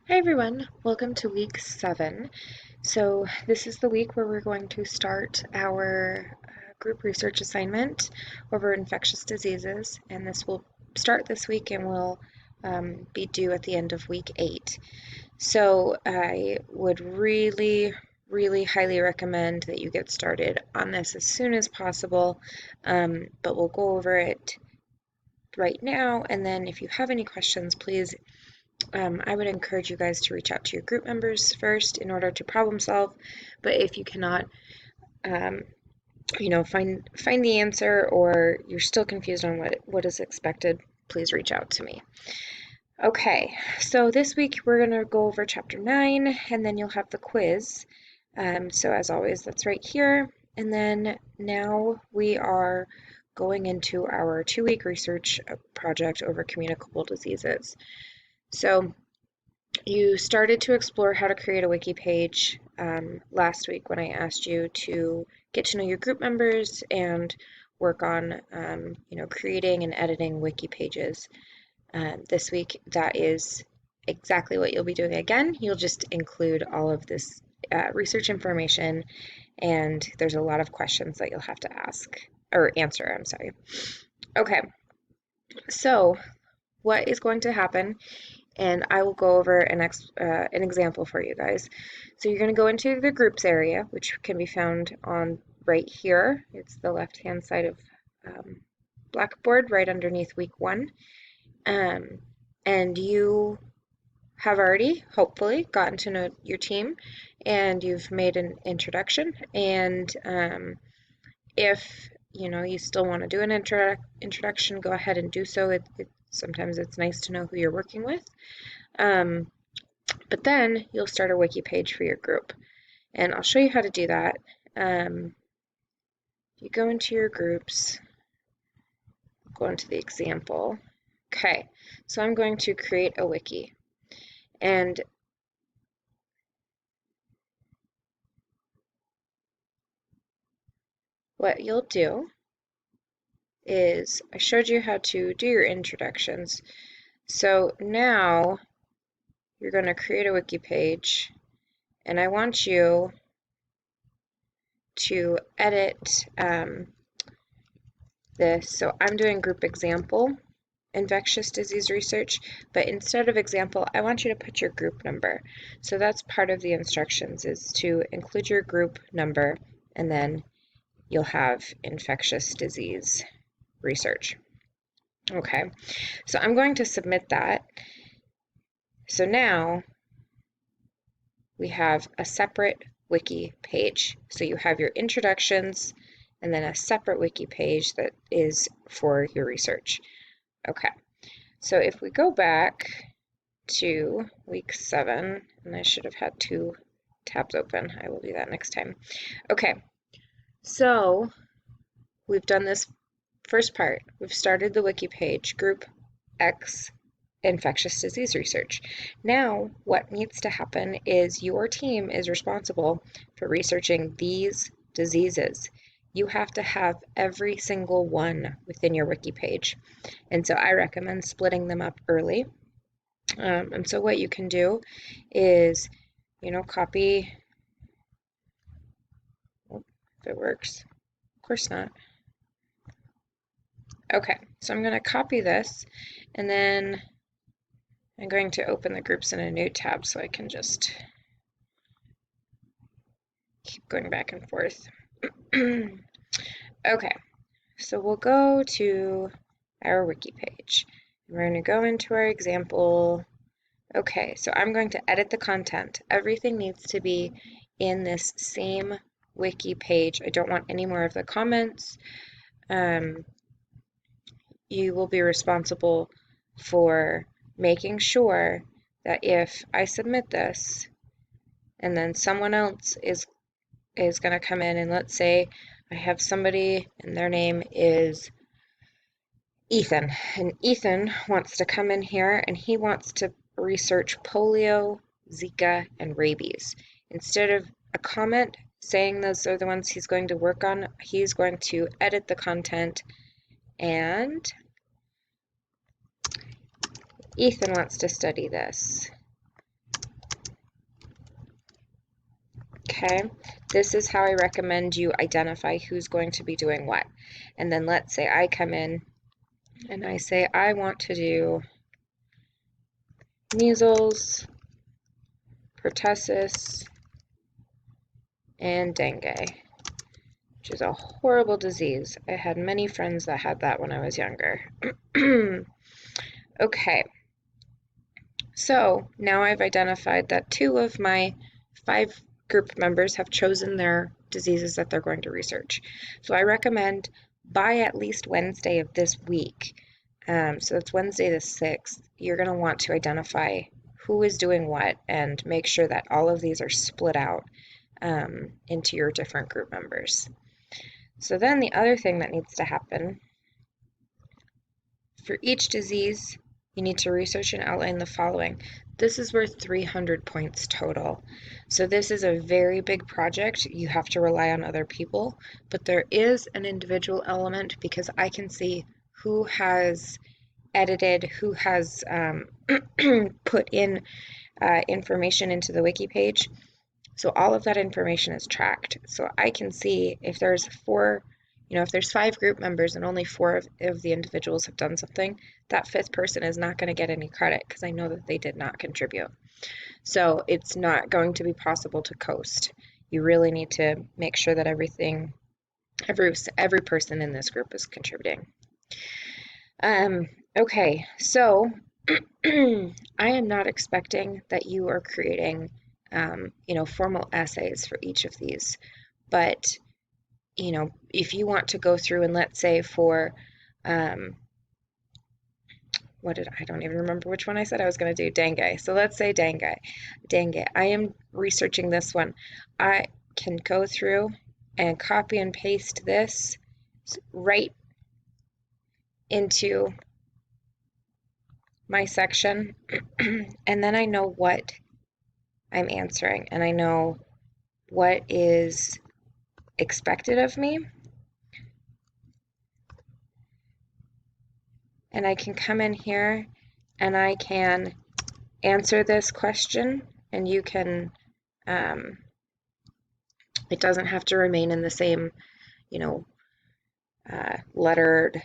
Hi everyone, welcome to week 7. So this is the week where we're going to start our group research assignment over infectious diseases, and this will start this week and will be due at the end of week 8. So I would really highly recommend that you get started on this as soon as possible, but we'll go over it right now, and then if you have any questions, please I would encourage you guys to reach out to your group members first in order to problem solve. But if you cannot, um, find the answer, or you're still confused on what is expected, please reach out to me. Okay, so this week we're going to go over chapter 9, and then you'll have the quiz. So as always, that's right here. And then now we are going into our 2-week research project over communicable diseases. So you started to explore how to create a wiki page last week when I asked you to get to know your group members and work on, creating and editing wiki pages. This week, that is exactly what you'll be doing again. You'll just include all of this research information, and there's a lot of questions that you'll have to ask or answer. I'm sorry. Okay, so what is going to happen, and I will go over an example for you guys. So you're going to go into the groups area, which can be found on right here. It's the left-hand side of Blackboard, right underneath week 1. And you have already, hopefully, gotten to know your team, and you've made an introduction. And if you still want to do an introduction, go ahead and do so. Sometimes it's nice to know who you're working with. But then you'll start a wiki page for your group, and I'll show you how to do that. You go into your groups, go into the example. Okay, so I'm going to create a wiki, and what you'll do is, I showed you how to do your introductions, so now you're going to create a wiki page, and I want you to edit this. So I'm doing group example, infectious disease research, but instead of example, I want you to put your group number. So that's part of the instructions, is to include your group number, and then you'll have infectious disease research. Okay, so I'm going to submit that. So now we have a separate wiki page. So you have your introductions and then a separate wiki page that is for your research. Okay, so if we go back to week 7, and I should have had 2 tabs open. I will do that next time. Okay, so we've done this first part. We've started the wiki page, group X, infectious disease research. Now, what needs to happen is your team is responsible for researching these diseases. You have to have every single one within your wiki page. And so I recommend splitting them up early. And so what you can do is, copy, if it works, of course not. Okay, so I'm going to copy this, and then I'm going to open the groups in a new tab so I can just keep going back and forth. Okay, so we'll go to our wiki page. We're going to go into our example. Okay, so I'm going to edit the content. Everything needs to be in this same wiki page. I don't want any more of the comments. You will be responsible for making sure that if I submit this and then someone else is going to come in, and let's say I have somebody and their name is Ethan, and Ethan wants to come in here and he wants to research polio, Zika, and rabies. Instead of a comment saying those are the ones he's going to work on, he's going to edit the content, and Ethan wants to study this. Okay, this is how I recommend you identify who's going to be doing what. And then let's say I come in and I say I want to do measles, pertussis, and dengue, which is a horrible disease. I had many friends that had that when I was younger. Okay, so now I've identified that 2 of my 5 group members have chosen their diseases that they're going to research. So I recommend by at least Wednesday of this week, so it's Wednesday the 6th, you're going to want to identify who is doing what and make sure that all of these are split out into your different group members. So then the other thing that needs to happen, for each disease, you need to research and outline the following. This is worth 300 points total. So this is a very big project. You have to rely on other people, but there is an individual element because I can see who has edited, who has put in information into the wiki page. So all of that information is tracked. So I can see if there's 4, if there's 5 group members and only 4 of the individuals have done something, that 5th person is not going to get any credit because I know that they did not contribute. So it's not going to be possible to coast. You really need to make sure that every person in this group is contributing. Okay, so I am not expecting that you are creating formal essays for each of these. But, if you want to go through and let's say for, I don't even remember which one I said I was going to do, dengue. So let's say dengue. I am researching this one. I can go through and copy and paste this right into my section, and then I know what I'm answering, and I know what is expected of me, and I can come in here and I can answer this question, and you can it doesn't have to remain in the same lettered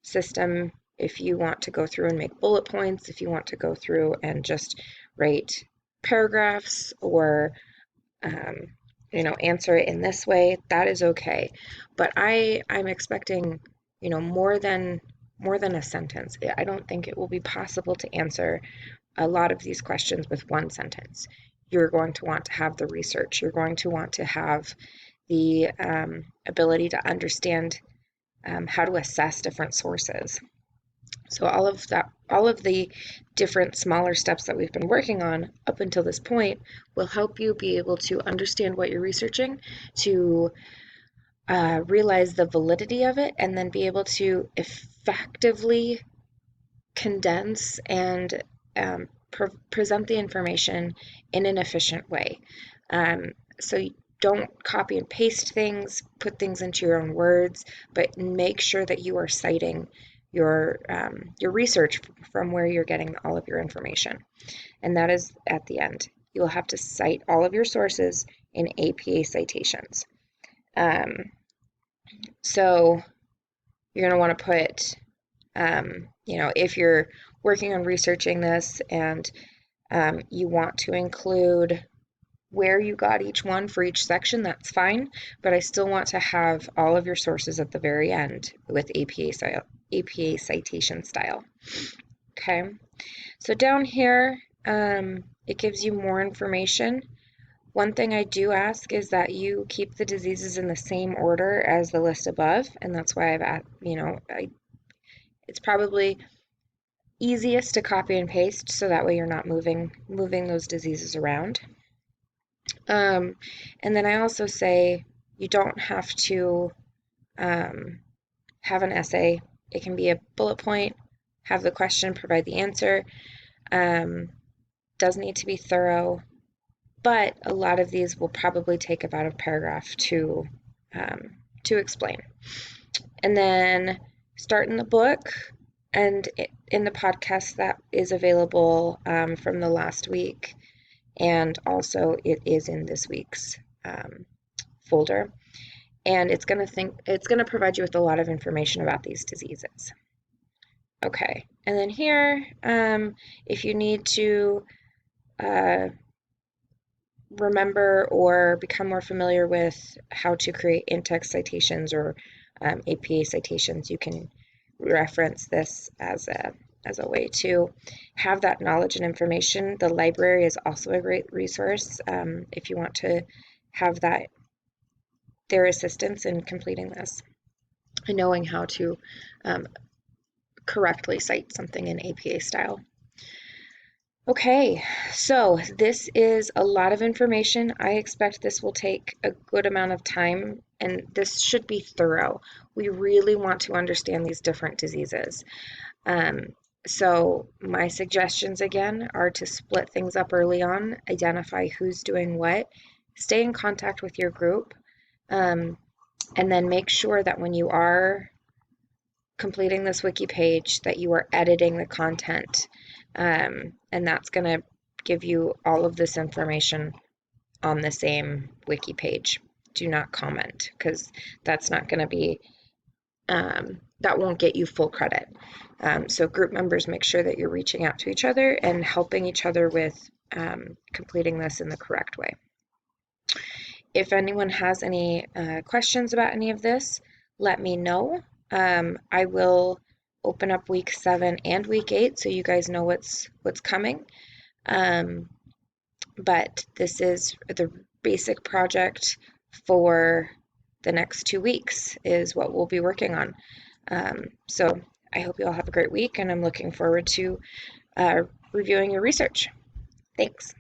system. If you want to go through and make bullet points, if you want to go through and just write paragraphs or answer it in this way, that is okay. But I'm expecting, more than a sentence. I don't think it will be possible to answer a lot of these questions with one sentence. You're going to want to have the research. You're going to want to have the ability to understand how to assess different sources. So all of the different smaller steps that we've been working on up until this point will help you be able to understand what you're researching, to realize the validity of it, and then be able to effectively condense and present the information in an efficient way. So don't copy and paste things, put things into your own words, but make sure that you are citing your research from where you're getting all of your information. And that is at the end. You'll have to cite all of your sources in APA citations. So you're going to want to put, if you're working on researching this and you want to include where you got each one for each section, that's fine, but I still want to have all of your sources at the very end with APA citation style. Okay, so down here, it gives you more information. One thing I do ask is that you keep the diseases in the same order as the list above, and that's why it's probably easiest to copy and paste, so that way you're not moving those diseases around. And then I also say you don't have to have an essay. It can be a bullet point, have the question, provide the answer. Does need to be thorough, but a lot of these will probably take about a paragraph to explain. And then start in the book and in the podcast that is available from the last week. and also it is in this week's folder. And it's going to provide you with a lot of information about these diseases. Okay, and then here, if you need to uh, remember or become more familiar with how to create in-text citations or APA citations, you can reference this as a way to have that knowledge and information. The library is also a great resource if you want to have their assistance in completing this and knowing how to correctly cite something in APA style. Okay, so this is a lot of information. I expect this will take a good amount of time, and this should be thorough. We really want to understand these different diseases. So my suggestions again are to split things up early on, identify who's doing what, stay in contact with your group, and then make sure that when you are completing this wiki page that you are editing the content, and that's going to give you all of this information on the same wiki page. Do not comment, because that's not going to be that won't get you full credit. So group members, make sure that you're reaching out to each other and helping each other with completing this in the correct way. If anyone has any questions about any of this, let me know. I will open up week 7 and week 8 so you guys know what's coming. But this is the basic project for the next 2 weeks is what we'll be working on. So I hope you all have a great week, and I'm looking forward to reviewing your research. Thanks.